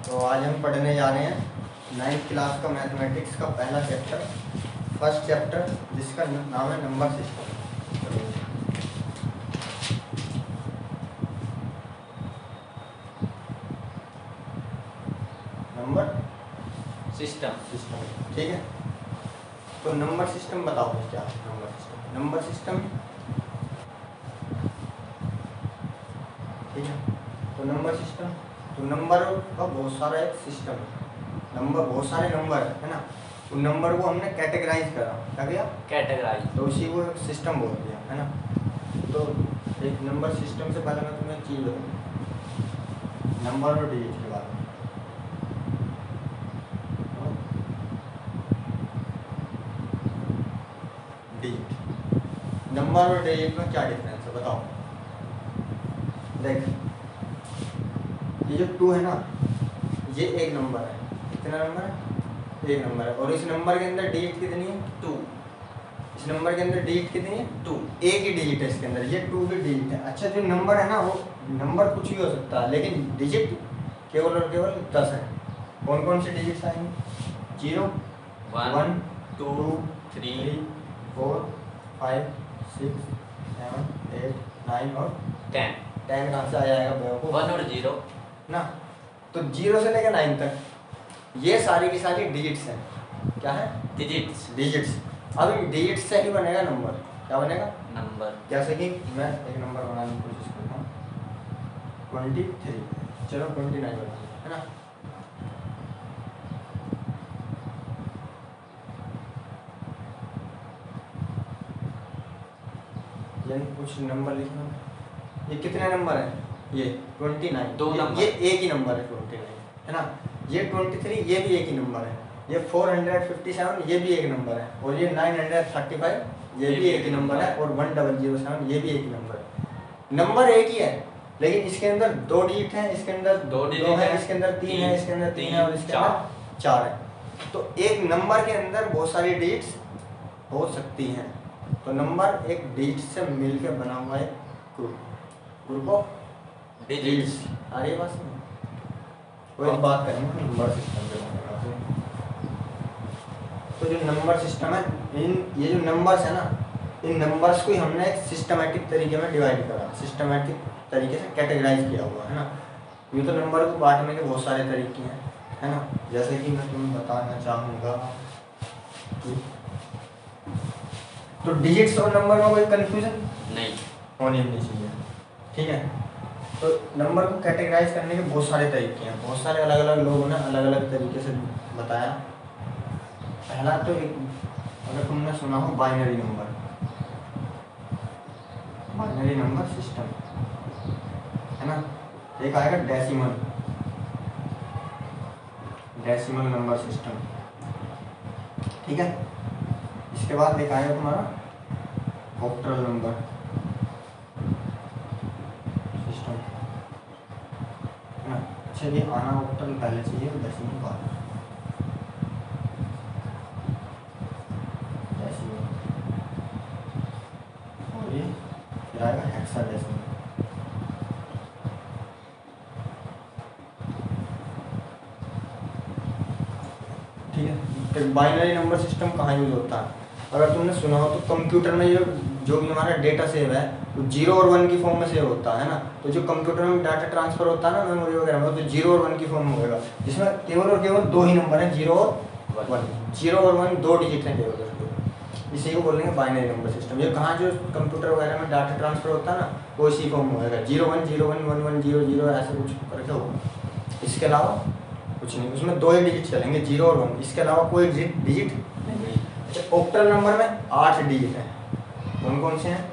तो आज हम पढ़ने जा रहे हैं 9th क्लास का मैथमेटिक्स का पहला चैप्टर, फर्स्ट चैप्टर, जिसका नाम है नंबर सिस्टम। नंबर सिस्टम, ठीक है। तो नंबर सिस्टम बताओ क्या है नंबर सिस्टम, ठीक है। तो नंबर सिस्टम, तो नंबर का बहुत सारा एक सिस्टम है, बहुत सारे नंबर है ना। उन नंबर को हमने कैटेगराइज करा, क्या किया? कैटेगराइज, तो उसी को एक सिस्टम बोल दिया, है ना। तो एक नंबर सिस्टम से पहले मैं तुम्हें एक चीज़ बताऊँ, नंबर और डिजिट के बारे में। डिजिट, नंबर और डिजिट में क्या डिफरेंस है बताओ। देख, ये जो 2 है ना, ये एक नंबर है। कितना नंबर है? एक नंबर है। और इस नंबर के अंदर डिजिट कितनी है? 2। इस नंबर के अंदर डिजिट कितनी है? 2। एक ही डिजिट है इसके अंदर, ये 2 भी डिजिट है। अच्छा, जो नंबर है ना, वो नंबर कुछ भी हो सकता है, लेकिन डिजिट केवल और केवल 10 है। कौन कौन से डिजिट्स आएंगे? 0, 1, 2, 3, 4, 5, 6, 7, 8, 9 और 10। 10 कहाँ से आ जाएगा बेवकूफ? 1 और 0 ना। तो 0 से लेकर 9 तक ये सारी की सारी डिजिट्स हैं। क्या है? डिजिट्स। अब इन डिजिट्स से ही बनेगा नंबर। क्या बनेगा? नंबर। जैसे कि मैं एक नंबर बनाने की कोशिश करता हूँ, 23। चलो 29 बना, है ना। यानी कुछ नंबर लिखना। ये कितने नंबर है? ये 29। दो नंबर। ये एक ही नंबर है 29, है ना। ये 23, ये भी एक ही नंबर है। ये 457, ये भी एक नंबर है। और ये 935, ये भी एक ही नंबर है। और 1007, ये भी एक ही नंबर है। नंबर एक ही है, लेकिन इसके अंदर 2 डिजिट हैं, इसके अंदर 2 है, इसके अंदर 3 है, इसके अंदर 3 है, और इसके अंदर 4 है। तो एक नंबर के अंदर बहुत सारी डिजिट्स हो सकती हैं। तो नंबर एक डिजिट से मिलकर बना हुआ है ग्रुप ऑफ डिजिट्स। आ रही है बात समझ? कोई बात करेंगे नंबर सिस्टम के बारे में। तो जो नंबर सिस्टम है, ये जो नंबर्स है ना, इन नंबर्स को ही हमने एक सिस्टमैटिक तरीके में डिवाइड करा, सिस्टमैटिक तरीके से कैटेगराइज किया हुआ है ना। ये तो नंबर को बांटने के बहुत सारे तरीके हैं, है ना। जैसे कि मैं तुम्हें बताना चाहूँगा, तो डिजिट्स और नंबर में कोई कंफ्यूजन नहीं होनी चाहिए, ठीक है। तो नंबर को कैटेगराइज करने के बहुत सारे तरीके हैं, बहुत सारे अलग अलग लोगों ने अलग अलग तरीके से बताया। पहला तो एक, अगर तुमने सुना हो बाइनरी नंबर सिस्टम, है ना। एक आएगा डेसिमल नंबर सिस्टम, ठीक है। इसके बाद एक आएगा तुम्हारा ऑक्टल नंबर सिस्टम, है ना। अच्छा, ये आना ऑक्टल पहले चाहिए, तो डेसिमल बाद। और ये फिर आएगा हेक्साडेसिमल, ठीक है। फिर बाइनरी नंबर सिस्टम कहाँ यूज होता है? अगर तुमने सुना हो तो कंप्यूटर में जो भी हमारा डेटा सेव है, तो 0 और 1 की फॉर्म में सेव होता है ना। तो जो कंप्यूटर में डाटा ट्रांसफर होता है ना मेमोरी वगैरह में, तो 0 और 1 की फॉर्म में होगा, जिसमें केवल और केवल 2 ही नंबर हैं, 0 और 1। 0 और 1 2 डिजिट हैं केवल। इसी को बोलेंगे बाइनरी नंबर सिस्टम। ये कहाँ जो कंप्यूटर वगैरह में डाटा ट्रांसफर होता है ना, वो इसी फॉर्म में होगा, 0 1 0 1 1 1 0 0 ऐसे कुछ करके होगा। इसके अलावा कुछ नहीं, उसमें 2 ही डिजिट चलेंगे, 0 और 1, इसके अलावा कोई डिजिट नहीं। अच्छा, ऑक्टल नंबर में 8 डिजिट हैं। कौन कौन से हैं?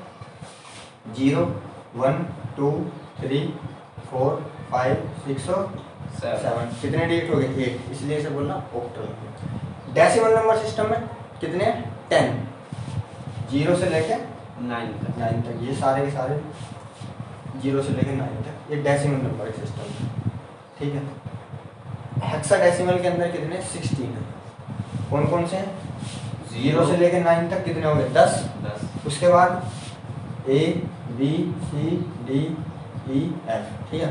0 1 2 3 4 5 6 और 7। कितने डिजिट हो गए? 8, इसलिए इसे बोलना ऑक्टल। डेसिमल नंबर सिस्टम में कितने? 10, 0 से लेके 9 तक, ये सारे के सारे 0 से लेके 9 तक, ये डेसिमल नंबर सिस्टम, ठीक है। हेक्साडेसिमल के अंदर कितने? 16 है। कौन कौन से हैं? 0 से लेकर 9 तक कितने हो गए? 10। उसके बाद A B C D E F, ठीक है।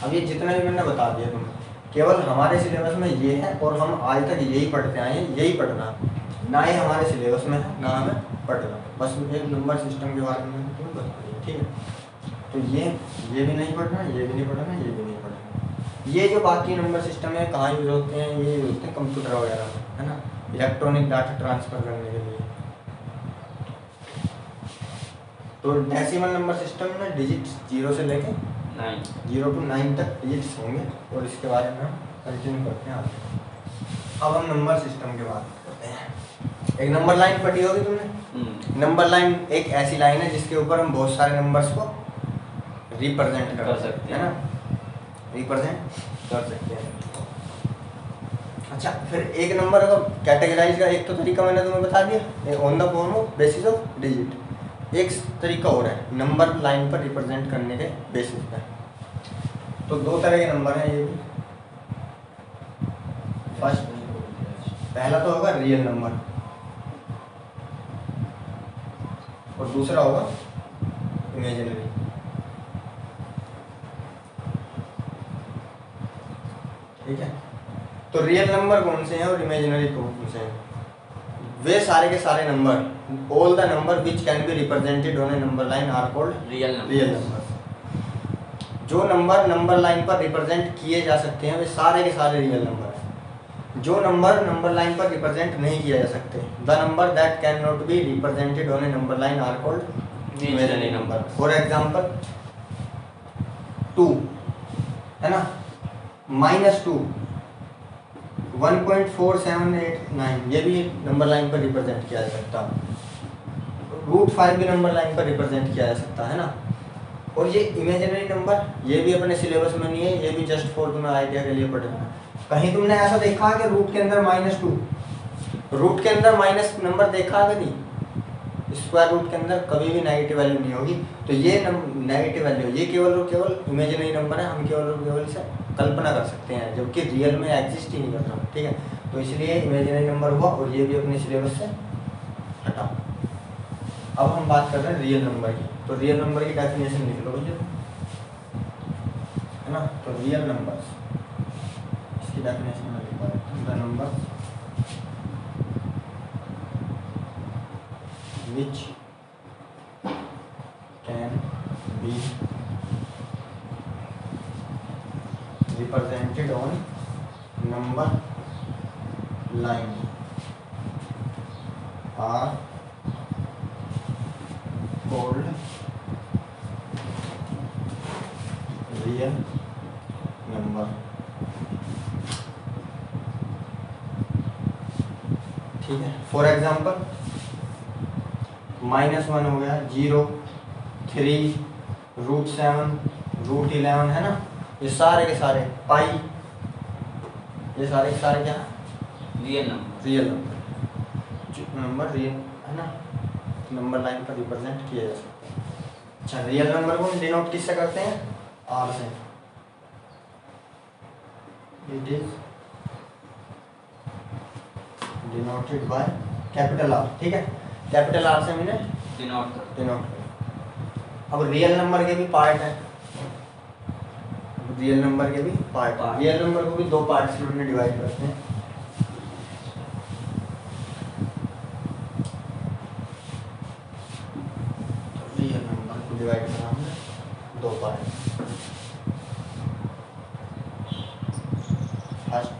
अब ये जितना भी मैंने बता दिया तुम्हें, केवल हमारे सिलेबस में ये है और हम आज तक यही पढ़ते आए हैं, यही पढ़ना, ना ही हमारे सिलेबस में है ना हमें पढ़ना, बस एक नंबर सिस्टम के बारे में तुम्हें बताइए, ठीक है। तो ये भी नहीं पढ़ना, ये भी नहीं पढ़ना, ये भी नहीं पढ़ना। ये जो बाकी नंबर सिस्टम है कहाँ यूज होते हैं, ये यूज होते हैं कंप्यूटर वगैरह में, है ना, इलेक्ट्रॉनिक डाटा ट्रांसफर करने के लिए। तो डेसिमल नंबर सिस्टम में डिजिट 0 से लेके 0 to 9 तक डिजिट्स होंगे और इसके बारे में हम कंटिन्यू करते हैं आगे। अब हम नंबर सिस्टम के बारे में करते हैं। एक नंबर लाइन पढ़ी होगी तुमने। नंबर लाइन एक ऐसी लाइन है जिसके ऊपर हम बहुत सारे नंबर्स को रिप्रेजेंट कर सकते हैं ना, रिप्रेजेंट कर सकते हैं। अच्छा, फिर एक नंबर को कैटेगराइज का एक तो तरीका मैंने तुम्हें बता दिया, on the form of basis of digit. एक तरीका और है नंबर लाइन पर रिप्रेजेंट करने के बेसिस पे। तो दो तरह के नंबर हैं ये भी। फर्स्ट, पहला तो होगा रियल नंबर और दूसरा होगा इमेजिनरी। ठीक है, तो रियल नंबर कौन से हैं और इमेजिनरी कौन से हैं? वे सारे के सारे number, all the number which can be represented on a number line are called real number. जो नंबर नंबर लाइन पर रिप्रेजेंट किए जा सकते हैं वे सारे के सारे रियल नंबर हैं। जो नंबर नंबर लाइन पर रिप्रेजेंट नहीं किया जा सकते, the number that can not be represented on a number line are called imaginary number. For example 2 है ना, -2, 1.4789 ये भी नंबर लाइन पर रिप्रेजेंट किया जा सकता है। √5 भी नंबर लाइन पर रिप्रेजेंट किया जा सकता है ना। और ये इमेजिनरी नंबर, ये भी अपने सिलेबस में नहीं है, ये भी जस्ट फॉर तुम्हें आइडिया के लिए पढ़ना है। कहीं तुमने ऐसा देखा कि रूट के अंदर -2, रूट के अंदर माइनस नंबर देखा है कभी? स्क्वायर रूट के अंदर कभी भी नेगेटिव वैल्यू नहीं होगी। तो ये नेगेटिव वैल्यू, ये केवल और केवल इमेजिनरी नंबर है, हम केवल और केवल इसे कल्पना कर सकते हैं, जबकि रियल में एग्जिस्ट ही नहीं कर रहा। ठीक है, तो इसलिए इमेजिनरी नंबर हुआ और ये भी अपने सिलेबस से हटा। अब हम बात कर रहे हैं रियल नंबर की। तो रियल नंबर की डेफिनेशन लिख लो भैया, है ना। तो रियल नंबर, इसकी डेफिनेशन में लिख रहा हूं, the number which can be represented on number line are called real number। ठीक है, फॉर एग्जाम्पल -1 हो गया, 0, 3, √7, √11 है ना, ये सारे के सारे पाई, ये सारे के सारे क्या real number, real number real है ना, नंबर लाइन पर रिप्रेजेंट किया जा सकता है। अच्छा, रियल नंबर को डिनोट किससे करते हैं? आर से। It is denoted by capital R. ठीक है, कैपिटल आर से मैंने डिनोट। अब रियल नंबर के भी पार्ट है, रियल नंबर के भी पार्ट है। रियल नंबर को भी दो पार्ट्स में डिवाइड करते हैं। रियल नंबर को डिवाइड करा हमने दो पार्ट। फर्स्ट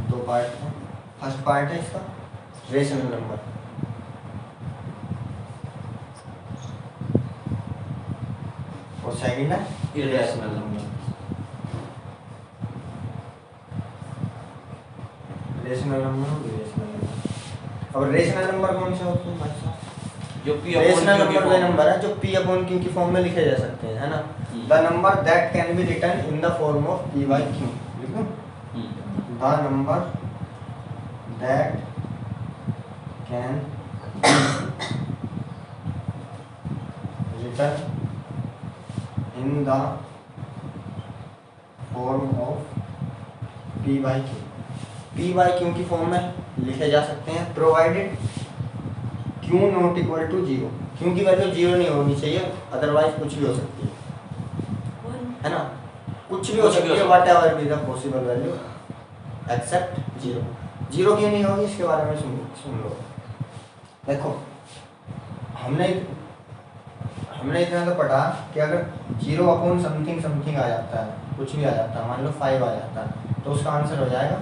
दो पार्ट है, फर्स्ट पार्ट है इसका रेशनल नंबर, और सेकंड है इरेशनल नंबर। रेशनल नंबर और इरेशनल नंबर। अब रेशनल नंबर कौन से होते हैं भाई साहब? जो p रेशनल नंबर वे नंबर है जो p/q की फॉर्म में लिखे जा सकते हैं, है ना। The number that can be written in the form of p/q। लिखो, the number that can written in the form of p/q। p/q की फॉर्म में लिखे जा सकते हैं provided q not equal to 0। q की वैल्यू 0 नहीं होनी चाहिए, अदरवाइज कुछ भी हो सकती है ना। कुछ कुछ भी हो सकती है, what ever be the possible value except zero. Zero क्यों नहीं होगी इसके बारे में सुन लो। देखो हमने इतना तो पढ़ा कि अगर जीरो अपॉन समथिंग समथिंग आ जाता है, कुछ भी आ जाता है, मान लो 5 आ जाता है, तो उसका आंसर हो जाएगा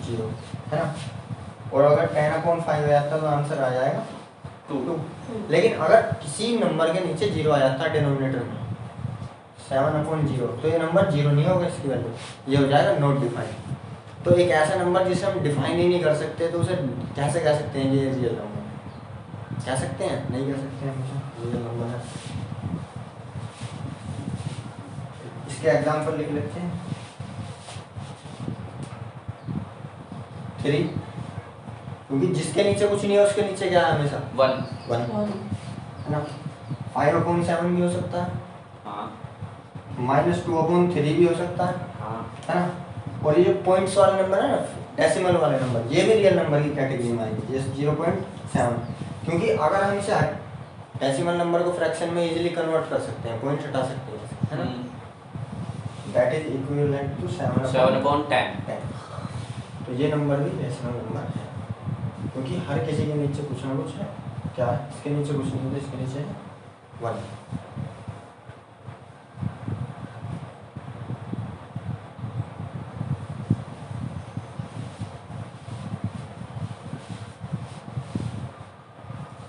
जीरो, है ना। और अगर 10 अपॉन 5 आ जाता है तो आंसर आ जाएगा 2। लेकिन अगर किसी नंबर के नीचे जीरो आ जाता है डिनोमिनेटर में 7 अपॉन जीरो, तो ये नंबर जीरो नहीं होगा, इसकी वैल्यू ये हो जाएगा नॉट डिफाइंड। तो एक ऐसा नंबर जिसे हम डिफाइन ही नहीं कर सकते तो उसे कैसे कह सकते हैं ये रियल नंबर? कह सकते हैं? नहीं कह सकते हैं, मुझे रियल नंबर है। इसके एग्जाम्पल लिख लेते हैं। 3, क्योंकि जिसके नीचे कुछ नहीं है उसके नीचे क्या है हमेशा 1 है ना। 5 अपॉन 7 भी हो सकता है, -2 अपॉन 3 भी हो सकता है ना। और ये जो पॉइंट्स वाले नंबर है ना, डेसिमल वाले नंबर, ये भी रियल नंबर की कैटेगरी में आएंगे, जैसे 0.7, क्योंकि अगर हम इसे डेसिमल नंबर को फ्रैक्शन में इजीली कन्वर्ट कर सकते हैं, पॉइंट्स हटा सकते हैं, है ना। That is equivalent to 7/10। तो ये नंबर भी डेसिमल नंबर है, क्योंकि हर किसी के नीचे कुछ ना कुछ है। क्या है? इसके नीचे कुछ नहीं है, इसके नीचे है 1।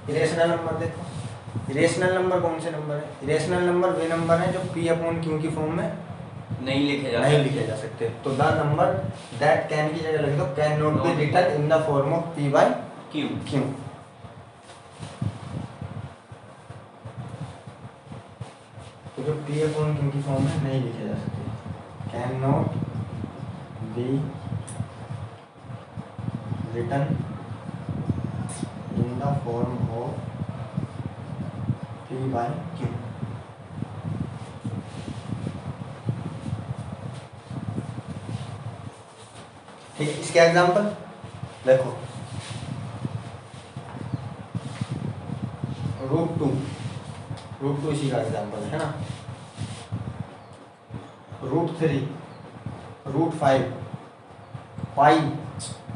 इरेशनल नंबर देखो, इरेशनल नंबर कौन से नंबर है? इरेशनल नंबर वे नंबर हैं जो p अपॉन q की फॉर्म में नहीं लिखे जा सकते। तो द नंबर दैट कैन की जगह लिख दो can not be written in the form of p by q। तो जो p अपॉन q की फॉर्म में नहीं लिखे जा सकते, can not be written in the form of p by q। ठीक है, इसके एग्जांपल देखो। रूट टू इसी का एग्जांपल है ना। √3, √5,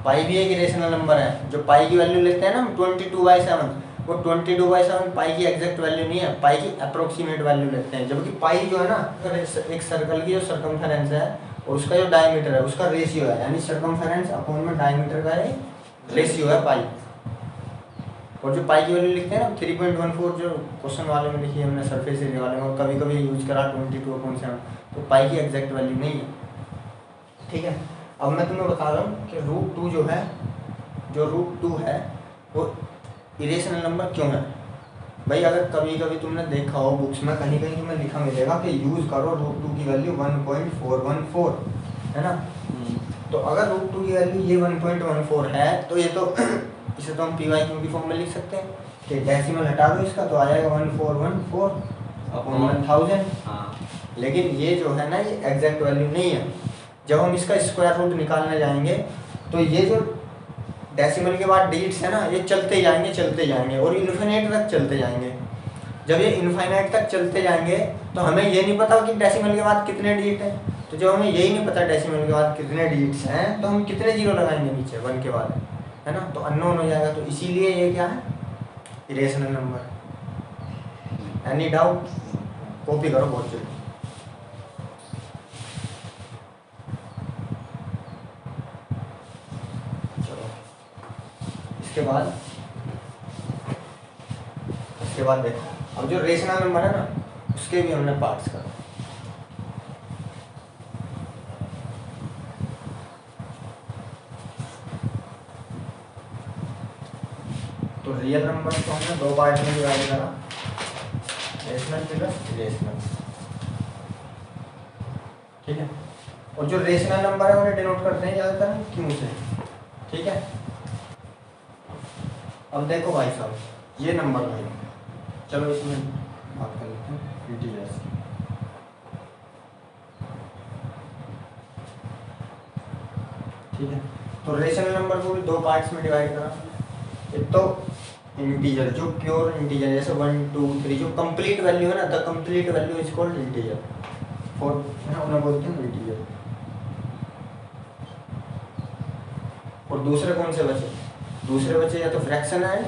पाई भी एक इरेशनल नंबर है। जो पाई की वैल्यू लेते हैं ना हम 22/7, वो 22/7 पाई की एग्जैक्ट वैल्यू नहीं है, पाई की अप्रोक्सीमेट वैल्यू लेते हैं। जबकि पाई जो है ना, एक सर्कल की जो सर्कमफेरेंस है और उसका जो डायमीटर है उसका रेशियो है, यानी सर्कमफेरेंस अपॉन में डायमीटर का रेशियो है पाई। और जो पाई की वैल्यू लिखते हैं ना 3.14, जो क्वेश्चन वाले में लिखी है हमने, सरफेस एरिया वाले में, कभी कभी यूज करा 22/7, तो पाई की एग्जैक्ट वैल्यू नहीं है। ठीक है, अब मैं तुम्हें बता रहा हूँ कि √2 जो है, √2 है वो इरेशनल नंबर क्यों है। भाई अगर कभी कभी तुमने देखा हो बुक्स में, कहीं कहीं तुम्हें लिखा मिलेगा कि यूज़ करो √2 की वैल्यू 1.414, है ना। तो अगर √2 की वैल्यू ये 1.14 है तो ये तो इसे तो हम पी वाई क्यू की फॉर्म में लिख सकते हैं कि डेसिमल हटा दो इसका तो आ जाएगा 1414/1000। लेकिन ये जो है ना, ये एग्जैक्ट वैल्यू नहीं है। जब हम इसका स्क्वायर रूट निकालने जाएंगे तो ये जो डेसिमल के बाद डिजिट्स है ना, ये चलते जाएंगे और इन्फिनिट तक चलते जाएंगे। जब ये इनफाइनाइट तक चलते जाएंगे तो हमें ये नहीं पता कि डेसिमल के बाद कितने डिजिट हैं। तो जब हमें यही नहीं पता डेसिमल के बाद कितने डिजिट्स हैं, तो हम कितने जीरो लगाएंगे नीचे 1 के बाद, है ना। तो अननोन हो जाएगा। तो इसीलिए ये क्या है, irrational number. Any doubt? Copy करो बहुत जल्दी। इसके बाद देखो, अब जो रेशनल नंबर है ना, उसके भी हमने पार्ट्स करा। तो रियल नंबर को हमने 2 पार्ट में डिवाइड करा, रेशनल प्लस इरेशनल। ठीक है, और जो रेशनल नंबर है उन्हें डिनोट करते हैं ज़्यादातर क्यों से। ठीक है, अब देखो भाई साहब, ये नंबर भाई, चलो इसमें बात कर लेते हैं इंटीजर्स की। ठीक है, तो रेशनल नंबर को भी 2 पार्ट्स में डिवाइड करा। एक तो इंटीजर, जो प्योर इंटीजर, जैसे 1 2 3, जो कंप्लीट वैल्यू है ना, the complete value is called integer. 4 है ना, उन्हें बोलते हैं इंटीजर। और दूसरे कौन से बचे? दूसरे बचे या तो फ्रैक्शन है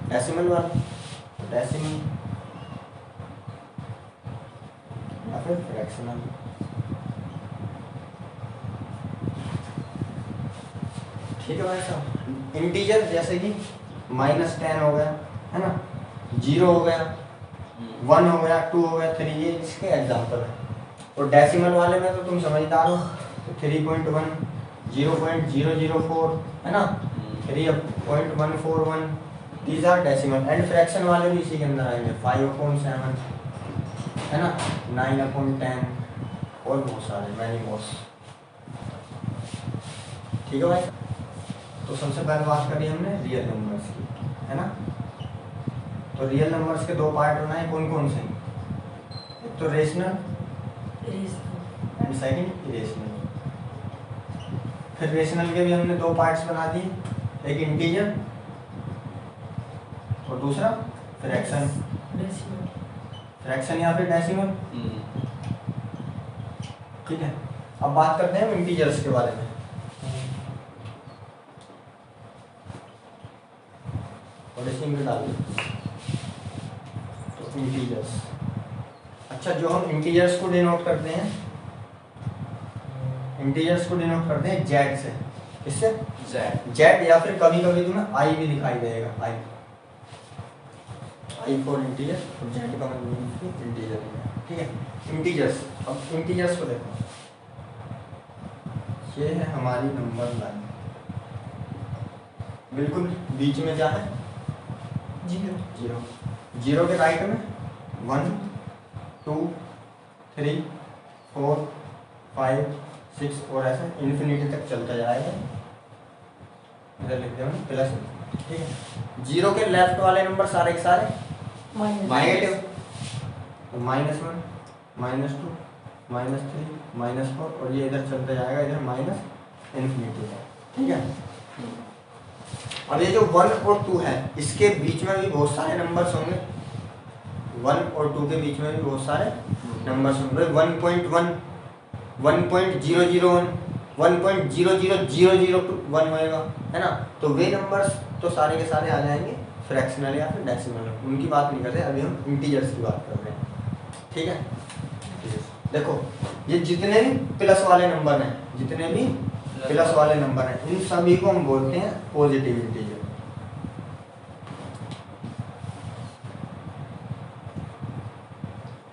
डेसिमल वाला, डेसिमल या फिर फ्रैक्शनल। ठीक है भाई साहब। इंटीजर जैसे कि -10 हो गया है ना, 0 हो गया, 1 हो गया, 2 हो गया, 3, ये इसके एग्जाम्पल है। और डेसिमल वाले में तो तुम समझदार हो, तो 3.1, 0.004 है ना, 3.141, these are decimal. And fraction वाले भी इसी के अंदर आएंगे, 5/7 है ना, 9/10 और बहुत सारे मैनी मोर्स। ठीक है भाई। तो सबसे पहले बात करी हमने रियल नंबर्स की, है ना। तो रियल नंबर्स के दो पार्ट बनाए, कौन कौन से? एक तो रेशनल एंड सेकंड इरेशनल। फिर रेशनल के भी हमने दो पार्ट्स बना दिए, एक इंटीजर और दूसरा फ्रैक्शन, फ्रैक्शन या फिर डेसिमल। ठीक है। अब बात करते हैं इंटीजर्स के बारे में। और इसी में डाल तो इंटीजर्स। अच्छा, जो हम इंटीजर्स को डिनोट करते हैं, इंटीजर्स को डिनोट करते हैं जेड से। किससे? जेड, या फिर कभी कभी तुम्हें आई भी दिखाई देगा, आई फॉर इंटीजर, और जेड का मतलब इंटीजर। ठीक है। इंटीजर्स, अब इंटीजर्स को देखो, ये है हमारी नंबर लाइन, बिल्कुल बीच में क्या है? 0। 0 के राइट में 1 2 3 4 5 6 और ऐसे इन्फिनिटी तक चलता जाएगा। इधर लिख दिया प्लस। ठीक है। 0 के लेफ्ट वाले नंबर सारे के सारे नेगेटिव, तो -1 -2 -3 -4 और ये इधर चलता जाएगा, इधर माइनस इन्फिनिटी है। ठीक है। अब ये जो 1 और 2 है, इसके बीच में भी बहुत सारे नंबर्स होंगे। 1 और 2 के बीच में भी बहुत सारे नंबर्स होंगे। 1.1 1.001 1.00001 होएगा, है ना। तो वे नंबर्स तो सारे के सारे आ जाएंगे फ्रैक्शनल या फिर डेसिमल। उनकी बात नहीं कर रहे, अभी हम इंटीजर्स की बात कर रहे हैं। ठीक है। देखो, ये जितने भी प्लस वाले नंबर हैं, जितने भी प्लस वाले नंबर हैं, इन सभी को हम बोलते हैं पॉजिटिव इंटीजर।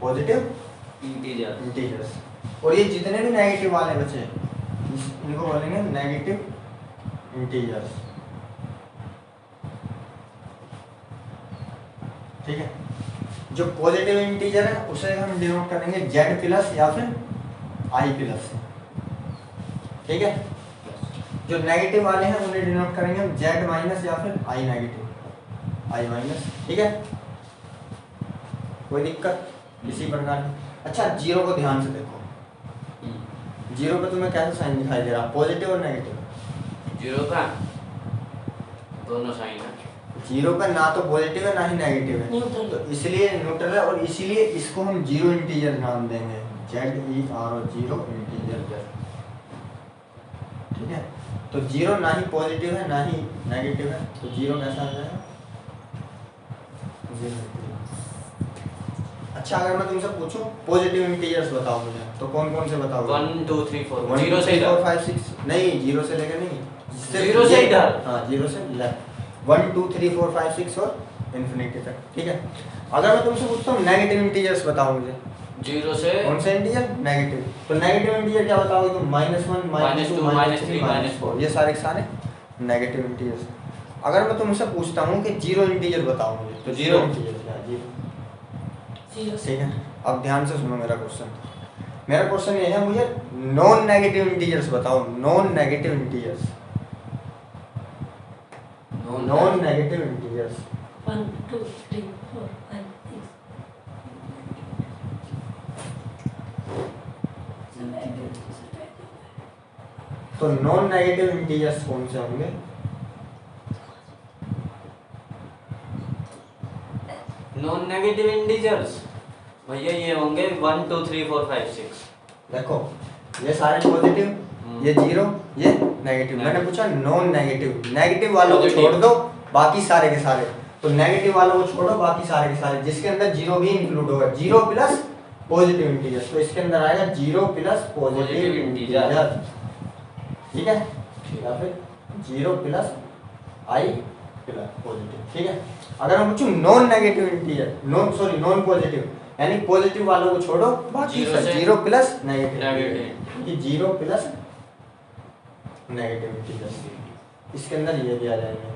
Positive integers. और ये जितने भी नेगेटिव वाले बचे, इनको बोलेंगे नेगेटिव इंटीजर्स। ठीक है। जो पॉजिटिव इंटीजर है उसे हम डिनोट करेंगे जेड प्लस या फिर आई प्लस। ठीक है। जो नेगेटिव वाले हैं उन्हें डिनोट करेंगे हम जेड माइनस या फिर आई नेगेटिव, आई माइनस। ठीक है। कोई दिक्कत इसी प्रकार की? अच्छा, 0 को ध्यान से देखो, 0 पे तुम्हें कैसा साइन दिखाई दे रहा, पॉजिटिव और नेगेटिव? 0 का दोनों साइन है। 0 का ना तो पॉजिटिव है ना ही नेगेटिव है, तो इसलिए न्यूट्रल है, और इसीलिए इसको हम 0 इंटीजर नाम देंगे, ZERO इंटीजर। ठीक है। तो 0 ना ही पॉजिटिव है ना ही नेगेटिव है, तो 0 कैसा आ जाएगा? 0। अच्छा, अगर मैं तुमसे पूछूं पॉजिटिव इंटीजर्स बताओ मुझे, तो कौन कौन से बताओगे? 1 2 3 4 1 0 से 4 5 6 नहीं, 0 से लेकर नहीं, 0 से इधर। हाँ, 0 से लेफ्ट, 1 2 3 4 5 6 और इन्फिनिटी तक। ठीक है। अगर मैं तुमसे पूछता हूँ नेगेटिव इंटीजर्स बताओ मुझे, 0 से कौन से इंटीजर? नेगेटिव। तो नेगेटिव इंटीजर क्या बताओगे तुम? -1 -2 -3 -4, ये सारे के सारे नेगेटिव इंटीजर्स। अगर मैं तुमसे पूछता हूँ कि 0 इंटीजर बताओ मुझे, तो 0 इंटीजर क्या है? 0। ठीक है। अब ध्यान से सुनो मेरा क्वेश्चन। मेरा क्वेश्चन ये है, मुझे नॉन नेगेटिव इंटीजर्स बताओ, non negative integers, non negative integers. 1 2 3 4 5 6। तो नॉन नेगेटिव इंटीजर्स कौन से होंगे? नॉन नेगेटिव इंटीजर्स भैया ये होंगे 1 2 3 4 5 6। देखो ये सारे पॉजिटिव, ये जीरो, ये नेगेटिव। मैंने पूछा नॉन नेगेटिव, नेगेटिव वालों को छोड़ दो बाकी सारे के सारे। तो नेगेटिव वालों को छोड़ो बाकी सारे के सारे, जिसके अंदर जीरो भी इंक्लूड होगा, जीरो प्लस पॉजिटिव इंटीजर। तो इसके अंदर आएगा जीरो प्लस पॉजिटिव इंटीजर, ठीक है, या फिर जीरो प्लस आई प्लस पॉजिटिव, ठीक है। अगर हम पूछूं non negative integer, non positive, यानी पॉजिटिव वालों को छोड़ो बाकी जीरो प्लस नेगेटिव, ये जीरो प्लस नेगेटिव इंटीजर, इसके अंदर ये भी आ जाएंगे,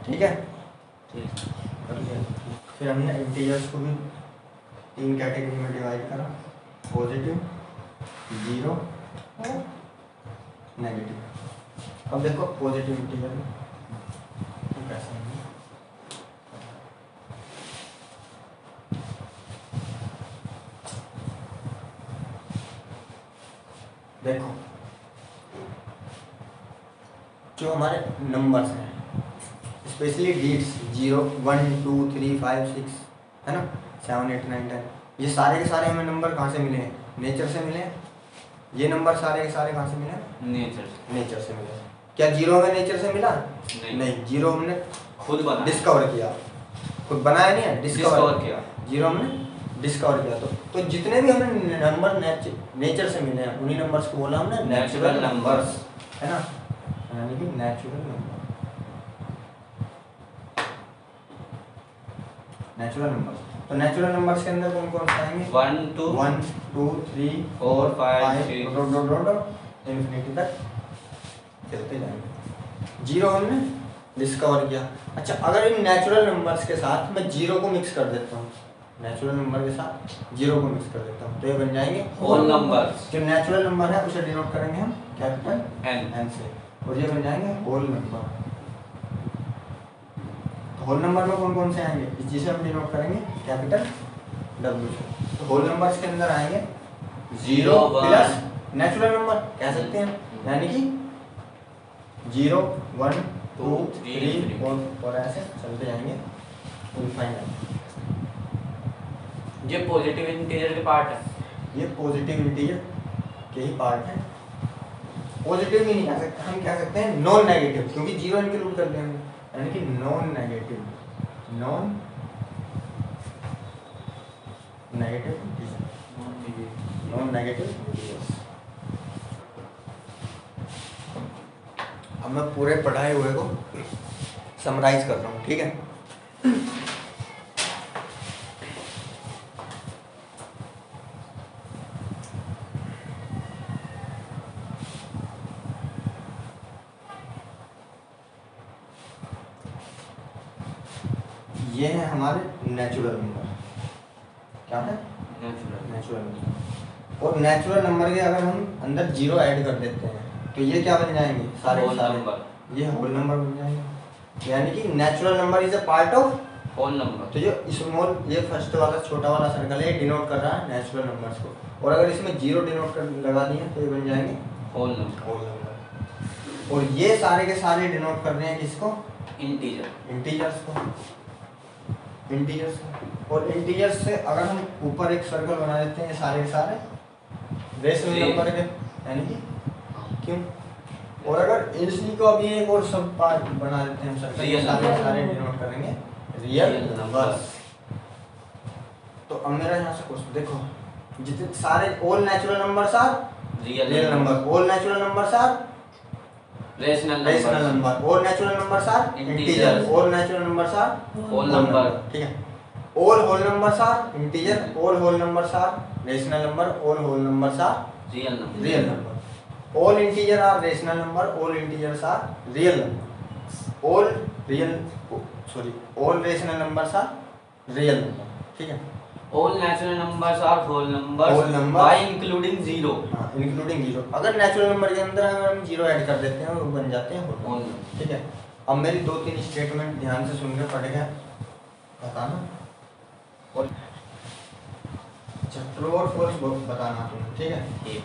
ठीक है। फिर हमने इंटीजर्स को भी 3 कैटेगरी में डिवाइड करा, पॉजिटिव, जीरो और नेगेटिव। अब देखो पॉजिटिव इंटीजर में कैसा है, देखो जो हमारे नंबर्स हैं, स्पेशली डिजिट्स 0 1 2 3 5 6 है ना, 7 8 9 10, ये सारे के सारे हमें नंबर कहाँ से मिले हैं? नेचर से मिले हैं। ये नंबर सारे के सारे कहाँ से मिले हैं? नेचर से मिले हैं। क्या जीरो हमें नेचर से मिला? नहीं, जीरो हमने खुद बना, डिस्कवर किया, खुद बनाया नहीं है, डिस्कवर किया। जीरो हमने डिस्कवर किया। तो जितने भी हमें नंबर नेचर से मिले हैं, उन्हीं नंबर्स को बोला हमने नेचुरल नंबर्स, है ना, यानी कि नेचुरल नंबर, नेचुरल नंबर्स। तो नेचुरल नंबर्स के अंदर कौन कौन से आएंगे? 1 2 3 4 5 6 इंफिनिटी तक चलते जाएंगे। जीरो हमने डिस्कवर किया। अच्छा, अगर इन नेचुरल नंबर्स के साथ मैं जीरो को मिक्स कर देता हूँ, नेचुरल नंबर के साथ जीरो को मिक्स कर देता हूँ, तो ये बन जाएंगे होल नंबर्स। जो नेचुरल नंबर है उसे डिनोट करेंगे हम कैपिटल एन से, और ये बन जाएंगे होल नंबर। होल नंबर में कौन कौन से आएंगे? जिसे हम डिनोट करेंगे कैपिटल डब्ल्यू से। तो होल नंबर्स के अंदर आएंगे जीरो प्लस नेचुरल नंबर कह सकते हैं, यानी कि 0 1 2 3 4 और ऐसे चलते जाएंगे इनफाइनाइट। ये पॉजिटिव इंटीजर के पार्ट है, ये पॉजिटिव इंटीजर के ही पार्ट है। पॉजिटिव भी नहीं कह सकते, हम कह सकते हैं नॉन नेगेटिव, क्योंकि जीरो इंक्लूड कर देंगे, यानी कि non negative integer, non negative integers. अब मैं पूरे पढ़ाए हुए को समराइज कर रहा हूँ, ठीक है। ये है हमारे नेचुरल नंबर, क्या है? Natural number. और नेचुरल नंबर के अगर हम अंदर जीरो ऐड कर देते हैं तो ये क्या बन जाएंगे? सारे होल सारे नंबर, ये होल नंबर बन जाएंगे, यानी कि natural number is a part of whole number. तो जो स्मॉल, ये फर्स्ट वाला छोटा वाला सर्कल है, ये डिनोट कर रहा है नेचुरल नंबर्स को, और अगर इसमें जीरो डिनोट कर लगा दिए तो ये बन जाएंगे होल नंबर। Whole number. और ये सारे के सारे डिनोट कर रहे हैं किसको? इंटीजर्स को, इंटीजर्स को। और इंटीजर्स से अगर हम ऊपर एक सर्कल बना देते हैं, ये सारे के सारे रेशनल नंबर के, यानी कि क्यों? और अगर इसी को अभी एक और सब पार्ट बना देते हैं सर्कल, ये सारे के सारे डिनोट करेंगे रियल नंबर्स। तो अब मेरा यहाँ से क्वेश्चन देखो, जितने सारे all natural numbers are real number, all natural numbers are rational number, all natural numbers are integer, all natural numbers are whole number, ठीक है। All whole numbers are integer, all whole numbers are rational number, all whole numbers are real number, real number. All integer are rational number, all integers are real number, all rational numbers are real number, ठीक है। All natural numbers are whole numbers Whole numbers by including zero, हाँ, including zero. अगर natural number के अंदर अगर हम zero add कर देते हैं वो बन जाते हैं होल होल नंबर, ठीक है। अब मेरी 2-3 स्टेटमेंट ध्यान से सुन के पढ़ेगा, बताना। और अच्छा, ट्रू और फॉल्स बताना तुम्हें, ठीक है। ठीक है।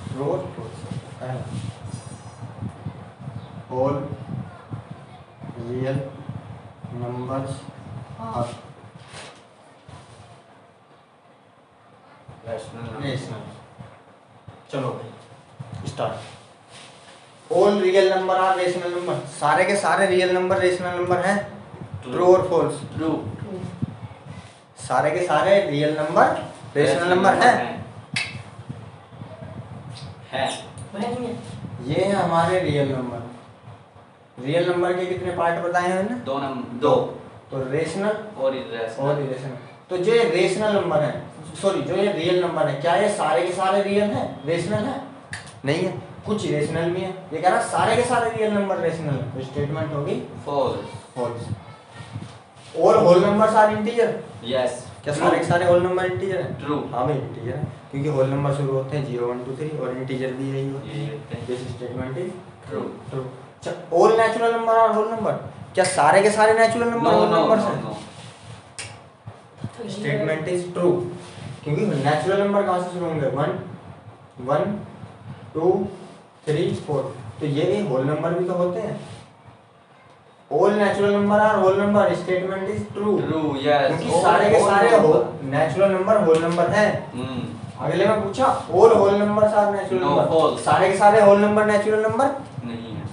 ट्रू और फॉल्स, पहला all real numbers are start. All real number are rational number, सारे के सारे रियल नंबर रेशनल नंबर हैं, ट्रू और फॉल्स? ट्रू। True. सारे के सारे रियल नंबर रेशनल नंबर हैं। है। नहीं है। ये हैं हमारे रियल नंबर। रियल नंबर के कितने पार्ट बताए हैं हमने? दो तो रेशनल और इरेशनल। और इरेशनल। तो जो ये रेशनल नंबर है, सॉरी जो ये रियल नंबर है, क्या ये सारे के सारे रियल हैं, रेशनल है? नहीं है, कुछ इरेशनल भी है। ये कह रहा सारे के सारे रियल नंबर रेशनल है, तो स्टेटमेंट होगी फॉल्स। फॉल्स। और whole numbers are integer, yes. क्या सारे के सारे होल नंबर इंटीजर हैं? ट्रू। हाँ भाई इंटीजर है, क्योंकि होल नंबर शुरू होते हैं 0 1 2 3 और इंटीजर भी यही होते यही हैं। होते हैं। This statement is true. True. अच्छा, all natural number are whole number, क्या सारे के सारे natural number no whole no numbers no हैं? नो। तो स्टेटमेंट इज ट्रू, क्योंकि नेचुरल नंबर कहाँ से शुरू होंगे? 1 1 2 3 4, तो ये होल नंबर भी तो होते हैं। All natural number are whole number, statement is true. True yes. क्योंकि सारे के सारे नेचुरल नंबर होल नंबर हैं। अगले में पूछा all whole numbers are natural No, number, false. सारे के सारे होल नंबर नेचुरल नंबर नहीं है।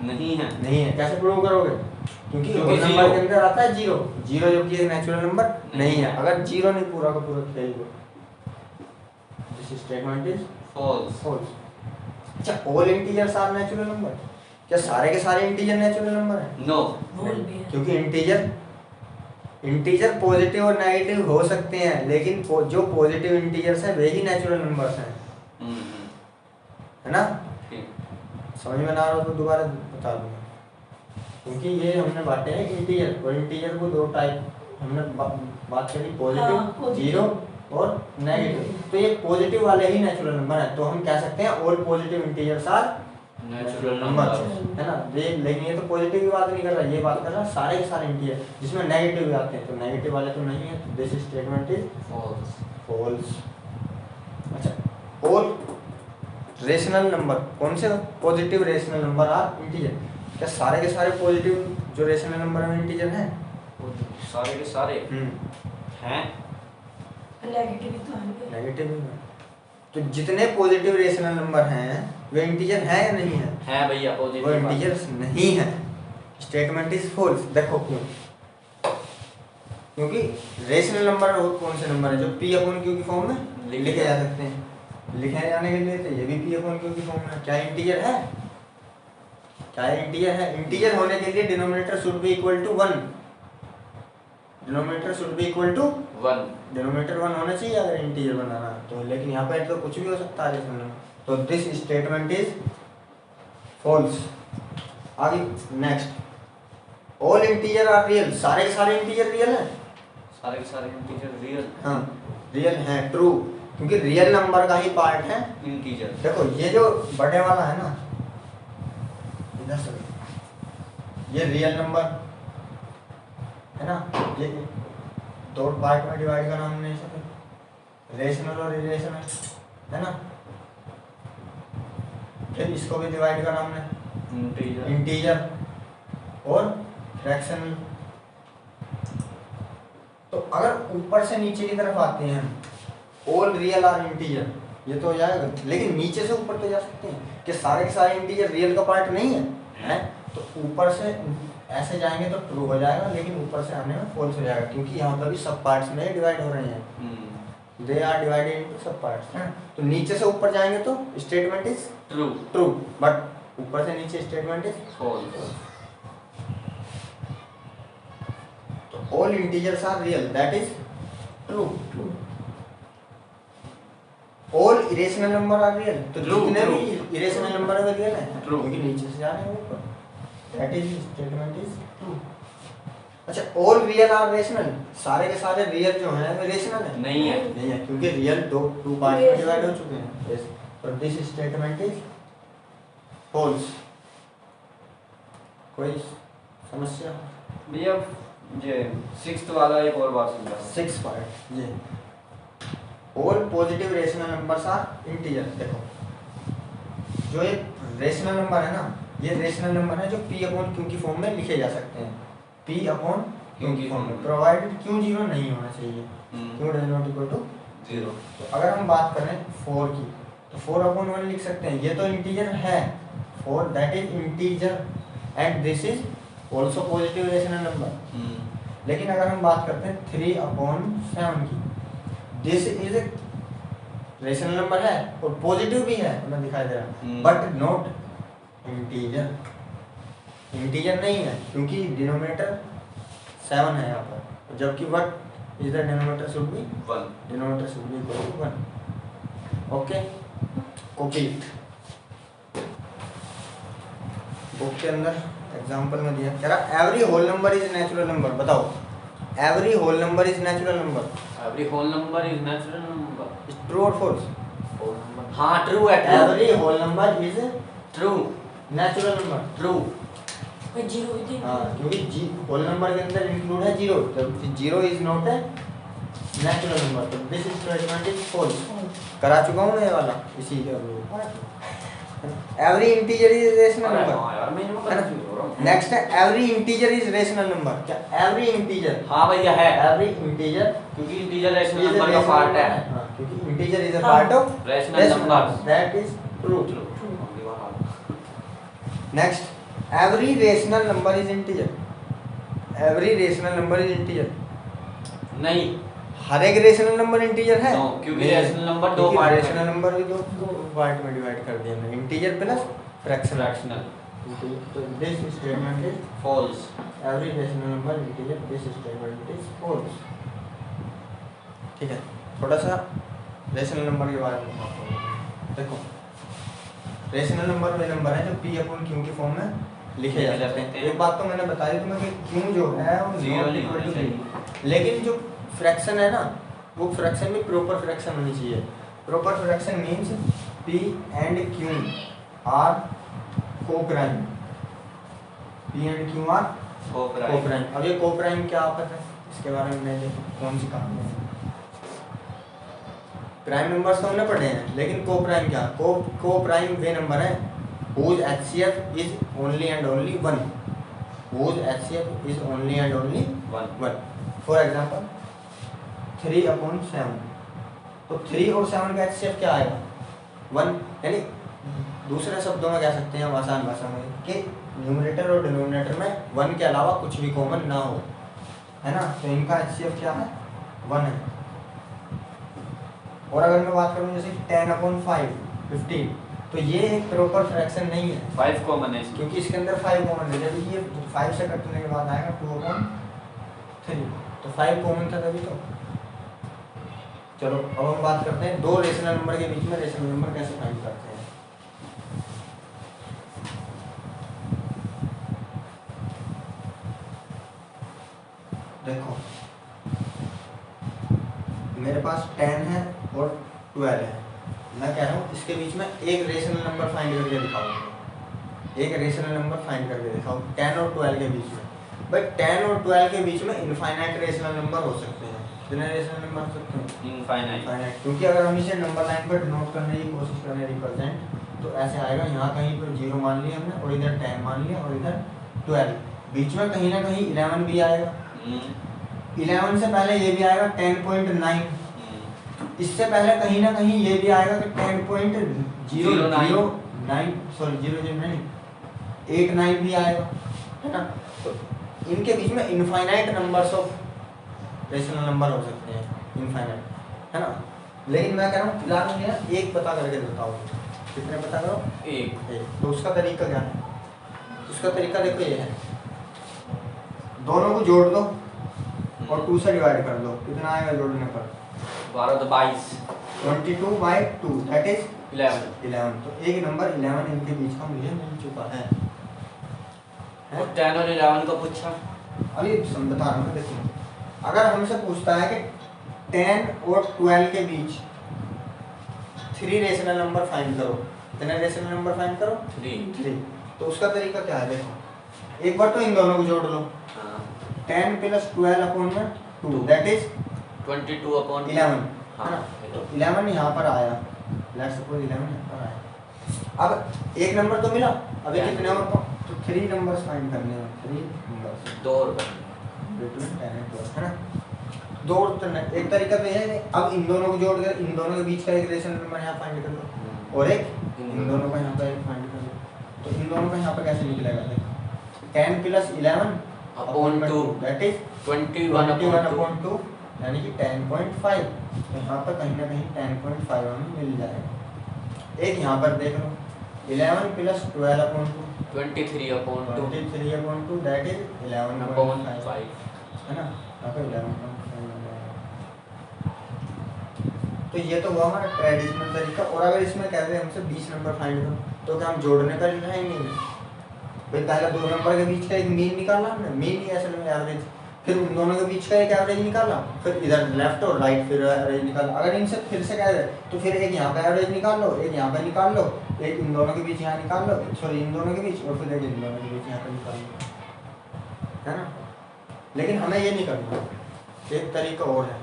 नहीं है। नहीं है। कैसे प्रूव करोगे? क्योंकि क्योंकि होल नंबर zero. के अंदर आता है 0 0, जो कि एक नेचुरल नंबर नहीं है। अगर 0 नहीं पूरा का पूरा फेल हो, this statement is false. False. अच्छा, all integers are natural number, क्या सारे के सारे इंटीजर नेचुरल नंबर हैं? नो। बोल भी है। क्योंकि इंटीजर पॉजिटिव और नेगेटिव हो सकते हैं, लेकिन जो पॉजिटिव इंटीजर्स हैं वे ही नेचुरल नंबर्स हैं, है ना? ठीक। समझ में ना आ रहा तो दोबारा बता दूंगा। क्योंकि ये हमने बांटे हैं इंटीजर, और इंटीजर को दो टाइप हमने बात करी, हाँ, पॉजिटिव positive. 0 और नेगेटिव। तो ये पॉजिटिव वाले ही नेचुरल नंबर हैं, तो हम कह सकते हैं all positive integers are natural number, number. है ना? लेकिन ये तो पॉजिटिव की बात नहीं कर रहा, ये बात कर रहा सारे के सारे इंटीजर जिसमें नेगेटिव भी आते हैं, तो नेगेटिव वाले तो नहीं है, तो this statement is false. False. अच्छा, ऑल रेशनल नंबर, कौन से positive rational number are integer, क्या सारे के सारे पॉजिटिव जो रेशनल नंबर हैं इंटीजर हैं? सारे के सारे हैं। नेगेटिव तो आएंगे। नेगेटिव नहीं है। तो जितने पॉजिटिव रेशनल नंबर हैं वे इंटीजर हैं या नहीं है? हैं भैया वो पॉजिटिव। इंटीजर्स नहीं है, स्टेटमेंट इज फॉल्स। देखो क्यों? क्योंकि रेशनल नंबर और कौन से नंबर है जो पी अपॉन क्यू की फॉर्म में लिखे जा सकते हैं, लिखे जाने के लिए तो ये भी पी अपॉन क्यू की फॉर्म में। क्या इंटीजर है? क्या इंटीजर है? इंटीजर होने के लिए denominator should be equal to 1, denominator should be equal to 1। Denominator 1 होना चाहिए अगर इंटीजर बनाना है तो, लेकिन यहाँ पर तो कुछ भी हो सकता है रेशनल नंबर, तो दिस स्टेटमेंट इज फॉल्स। आगे next, all integer are real, सारे के सारे इंटीजर रियल हैं? सारे के सारे इंटीजर रियल। हाँ रियल हैं, ट्रू, क्योंकि रियल नंबर का ही पार्ट है इंटीजर। देखो ये जो बड़े वाला है ना, इधर से ये रियल नंबर है ना, ये दो पार्ट में डिवाइड करना हमने इसे, रेशनल और इरेशनल, है ना? फिर इसको भी डिवाइड करना हमने इंटीजर। इंटीजर और फ्रैक्शनल। तो अगर ऊपर से नीचे की तरफ आते हैं ऑल रियल आर इंटीजर, ये तो हो जाएगा, लेकिन नीचे से ऊपर तो जा सकते हैं कि सारे के सारे इंटीजर रियल का पार्ट नहीं है, हैं? तो ऊपर से ऐसे जाएंगे तो ट्रू हो जाएगा, लेकिन ऊपर से आने में फॉल्स हो जाएगा, क्योंकि यहाँ पर भी सब पार्ट्स में डिवाइड हो रहे हैं, they are divided into sub parts, हैं? तो नीचे से ऊपर जाएंगे तो statement is true. True, but ऊपर से नीचे स्टेटमेंट इज फॉल्स। तो all integers are real, that is true. All irrational number are real, तो True, जितने true. भी इरेशनल नंबर है वो रियल है, True. क्योंकि नीचे से जा रहे हैं ऊपर, that is statement is true. अच्छा, ऑल रियल आर रेशनल, सारे के सारे रियल जो हैं वो रेशनल है? नहीं है। नहीं है, क्योंकि रियल टू पार्ट में डिवाइड हो चुके हैं। यस, तो दिस स्टेटमेंट इज फॉल्स। कोई समस्या? भैया ये 6th वाला एक और बार समझा। 6 पार्ट ये all positive rational numbers are integer. देखो जो ये रेशनल नंबर है ना, ये रेशनल नंबर है जो p अपॉन q की फॉर्म में लिखे जा सकते हैं, p अपॉन q की फॉर्म में, प्रोवाइडेड q 0 नहीं होना चाहिए, q does not equal to 0। तो अगर हम बात करें 4 की तो 4/1 लिख सकते हैं, ये तो इंटीजर है 4, that is integer and this is also positive rational number. लेकिन अगर हम बात करते हैं 3/7 की, दिस इज रेशनल नंबर है और पॉजिटिव भी है, हमें दिखाई दे रहा है, बट नॉट इंटीजर, इंटीजर नहीं है क्योंकि डिनोमिनेटर 7 है यहाँ पर, जबकि what is the denominator should be 1। Denominator should be equal to 1। Okay, copy book के अंदर एग्जांपल में दिया, कह रहा every whole number is natural number. बताओ, every whole number is natural number, every whole number is natural number. True और फॉल्स? हाँ ट्रू है, every whole number is true, natural number. True. कोई जीरो भी थी। हाँ, क्योंकि होल नंबर के अंदर इंक्लूड है जीरो, जब जीरो इज नॉट है नेचुरल नंबर, तो दिस स्टेटमेंट इज फॉल्स। करा चुका हूँ मैं ये वाला इसी के अनुरूप। एवरी इंटीजर इज रेशनल हाँ नंबर। यार मैं इनको कंफ्यूज हो रहा हूँ। नेक्स्ट है every integer is rational number. क्या एवरी इंटीजर? हाँ भैया है, एवरी इंटीजर क्योंकि इंटीजर रेशनल नंबर का पार्ट है। हाँ, क्योंकि integer is a part of rational number, that is true. True. Next every rational number is integer. Every rational number is integer नहीं, हर एक रेशनल नंबर इंटीजर है? No, क्योंकि नहीं। रेशनल नंबर दो क्योंकि पार्ट में। रेशनल नंबर भी दो पार्ट में डिवाइड कर दिया हमने, इंटीजर प्लस फ्रैक्शनल। फ्रैक्शनल। तो this statement is false. Every rational number integer, this statement is false. ठीक है, थोड़ा सा रेशनल नंबर के बारे में बात करें। देखो, रेशनल नंबर वे नंबर है जो P/Q की फॉर्म में लिखे जा सकते हैं। एक बात तो मैंने बताई तुम्हें कि Q जो है वो जीरो not नहीं equal to होनी zero। लेकिन जो फ्रैक्शन है ना, वो फ्रैक्शन में प्रॉपर फ्रैक्शन होनी चाहिए। Proper fraction means P and Q are coprime. P and Q are coprime. अब ये को-प्राइम क्या आपस है, इसके बारे में मैं देखो कौन सी कहानी है। प्राइम नंबर्स तो हमने पढ़े हैं, लेकिन को-प्राइम क्या? को-प्राइम वे नंबर है whose HCF is only and only 1, whose HCF is only and only 1। For example 3/7, तो 3 और 7 का HCF क्या आएगा? 1। यानी दूसरे शब्दों में कह सकते हैं हम आसान भाषा में कि न्यूमरेटर और डिनोमिनेटर में 1 के अलावा कुछ भी कॉमन ना हो, है ना? तो इनका HCF क्या है? 1 है। और अगर मैं बात करूँ जैसे 10/5 15, तो ये एक प्रॉपर फ्रैक्शन नहीं है 5 कॉमन है इसकी। क्योंकि इसके अंदर 5 कॉमन है। जब ये 5 से कटने के बाद आएगा 2/3, तो 5 कॉमन था तभी तो। चलो अब हम बात करते हैं दो रेशनल नंबर के बीच में रेशनल नंबर कैसे फाइंड करते हैं। देखो, मेरे पास 10 है और 12 है। मैं कह रहा हूँ इसके बीच में एक रेशनल नंबर फाइंड करके दिखाऊंगा। एक रेशनल नंबर फाइंड करके दिखाऊँ 10 और 12 के बीच में। भाई 10 और 12 के बीच में इनफाइनाइट रेशनल नंबर हो सकते हैं। कितने रेशनल नंबर हो सकते हैं? इनफाइनाइट। क्योंकि अगर हम इसे नंबर लाइन पर डिनोट करने की कोशिश करें रिप्रेजेंट, तो ऐसे आएगा। यहाँ कहीं पर 0 मान लिया हमने और इधर 10 मान लिया और इधर 12। बीच में कहीं ना कहीं 11 भी आएगा। 11 से पहले ये भी आएगा 10.9। इससे पहले कहीं ना कहीं ये भी आएगा कि 10.009 भी आएगा, है ना? तो इनके बीच में infinite numbers of rational number हो सकते हैं, इनफाइनाइट, है ना? लेकिन मैं कह रहा हूँ फिलहाल मुझे एक पता करके बताओ। कितने पता करो? एक। तो उसका तरीका क्या है? उसका तरीका देखो ये है, दोनों को जोड़ दो और 2 से डिवाइड कर दो। कितना आएगा जोड़ने पर? 12 तो 22। 22/2 दैट इज 11। तो एक नंबर 11 इनके बीच का मुझे मिल चुका है। और 10 और 11 को पूछा। अभी बता रहा हूँ। देखो, अगर हमसे पूछता है कि 10 और 12 के बीच 3 रेशनल नंबर फाइंड करो, कितने रेशनल नंबर फाइंड करो? 3। तो उसका तरीका क्या है? देखो, एक बार तो इन दोनों को जोड़ लो। 10 + 12/2 दैट इज 22/11। है ना? तो 11 यहाँ पर आया, लेट्स सपोज 11 यहाँ पर आया। अब एक नंबर तो मिला, अभी कितने और? तो 3 नंबर्स फाइंड करने हैं। 3 नंबर्स 2 और बिटवीन 10 and 12, है ना? दो एक तरीका तो यह है अब इन दोनों को जोड़ कर इन दोनों के बीच का एक रेशनल नंबर यहाँ फाइंड कर लो और एक इन दोनों का यहाँ पर एक फाइंड कर लो। तो इन दोनों का यहाँ पर कैसे निकलेगा देखो 10 + 11 अपॉन 2 दैट इज 21/2 यानी कि 10.5। तो यहाँ पर कहीं ना कहीं 10.5 हमें मिल जाएगा। एक यहाँ पर देख लो 11 + 12/2 23/2 दैट इज 11.5 है ना। यहाँ पर 11.5 तो ये तो हुआ हमारा ट्रेडिशनल तरीका। और अगर इसमें कहते हैं हमसे 20 नंबर फाइंड करो तो क्या हम जोड़ने का लिखना है नहीं भाई, पहले दो नंबर के बीच का एक मीन निकालना हमने, मीन ही असल में एवरेज, फिर उन दोनों के बीच का एक एवरेज निकाला, फिर इधर लेफ्ट और राइट फिर एवरेज निकाला। अगर इनसे फिर से कह दे तो फिर एक यहाँ पे एवरेज निकाल लो, एक यहाँ पे निकाल लो, एक इन दोनों के बीच यहाँ निकाल लो, सॉरी इन दोनों के बीच, और फिर एक इन दोनों के बीच यहाँ पे निकाल लो, है ना। लेकिन हमें ये नहीं करना, एक तरीका और है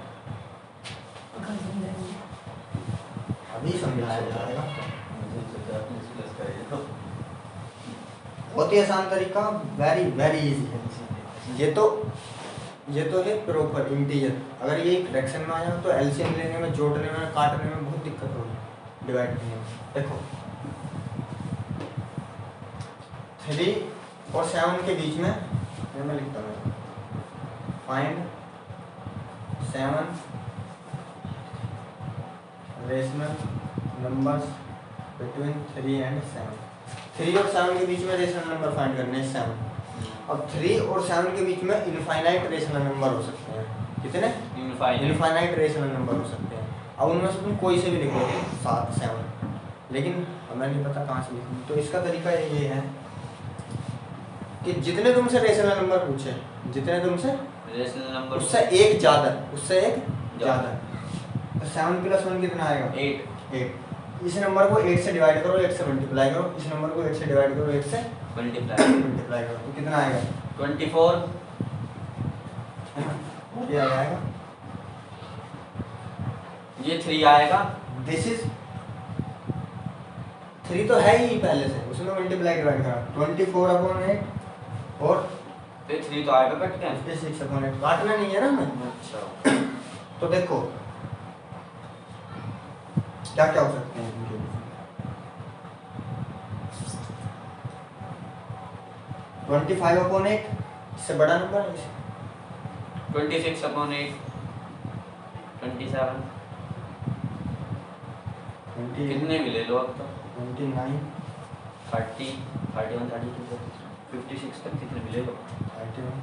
अभी समझाया जाएगा। बहुत ही आसान तरीका, वेरी वेरी इजी है। ये तो है प्रॉपर इंटीजर। अगर ये फ्रैक्शन में आ जाए तो एलसीएम लेने में, जोड़ने में, काटने में बहुत दिक्कत होगी, डिवाइड करने में। देखो 3 और 7 के बीच में मैं लिखता हूँ find 7 rational numbers between 3 and 7। 3 और 7 के बीच में रेशनल नंबर फाइंड करने हैं 7। अब 3 और 7 के बीच में इनफाइनाइट रेशनल नंबर हो सकते हैं। कितने? इनफाइनाइट रेशनल नंबर हो सकते हैं। अब उनमें से तुम कोई से भी लिखो 7 7, लेकिन हमें नहीं पता कहाँ से लिखूँ। तो इसका तरीका ये है कि जितने तुमसे रेशनल नंबर पूछे, जितने तुमसे रेशनल नंबर उससे एक ज़्यादा, उससे एक ज़्यादा। तो 7 + 1 कितना आएगा? 8। इस नंबर को 8 से डिवाइड करो, 8 से मल्टीप्लाई करो, इस नंबर को 8 से डिवाइड करो, 8 से मल्टीप्लाई करो, तो कितना आएगा? 24। ये आ जाएगा, ये 3 आएगा। दिस इज 3 तो है ही पहले से, उसमें मल्टीप्लाई डिवाइड करा 24/8 और फिर 3 तो आएगा कट के 56/8, काटना नहीं है ना हमें। अच्छा, तो देखो क्या क्या हो सकते हैं इनके बीच। 25/8 इससे बड़ा नंबर है इसे। 26/8 27 कितने भी ले लो अब तो 29 30 31 32 56 तक कितने भी ले लो। 31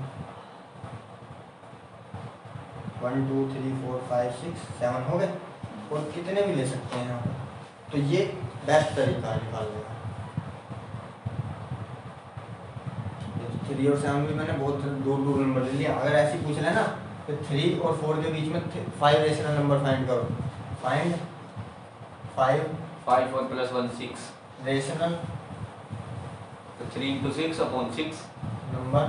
1 2 3 4 5 6 7 हो गए, और कितने भी ले सकते हैं यहाँ पर। तो ये बेस्ट तरीका है निकालने का। 3 और 7 भी मैंने बहुत दूर दूर नंबर ले लिया। अगर ऐसे पूछ लेना तो 3 और 4 के बीच में 5 रेशनल नंबर फाइंड करो। फाइंड 5 4 + 1 6, रेशनल तो 3 × 6/6 नंबर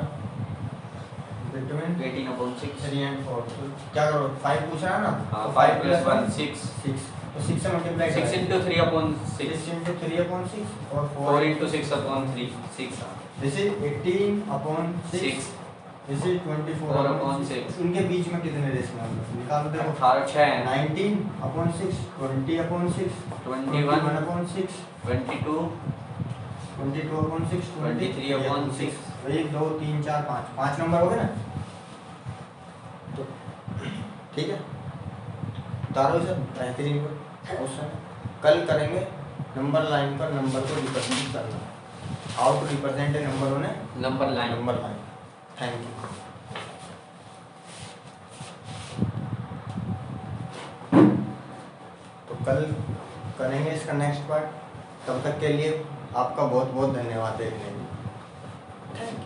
बिटवीन 18/6। 3 and 4। तो क्या करो, 5 पूछ रहा है ना, हाँ, तो 5 + 1 6, 6, तो 6 से मल्टीप्लाई 6 × 3/6, 6 × 3/6 और 4 × 6/3 6। This is 18/6, 6 this is 24/6। इनके बीच में कितने रेशनल नंबर निकालो, देखो 18 6 19/6, 20/6, 21/6, 22 22/6, 23/6। 1 2 3 4 5 नंबर हो गए ना। तो ठीक है, तारो इसे बेहतरीन क्वेश्चन। कल करेंगे नंबर लाइन पर नंबर को रिप्रेजेंट करना, how to represent a number on a number line. Number line. Thank you. तो कल करेंगे इसका नेक्स्ट पार्ट। तब तक के लिए आपका बहुत बहुत धन्यवाद देखने के लिए। Thank you.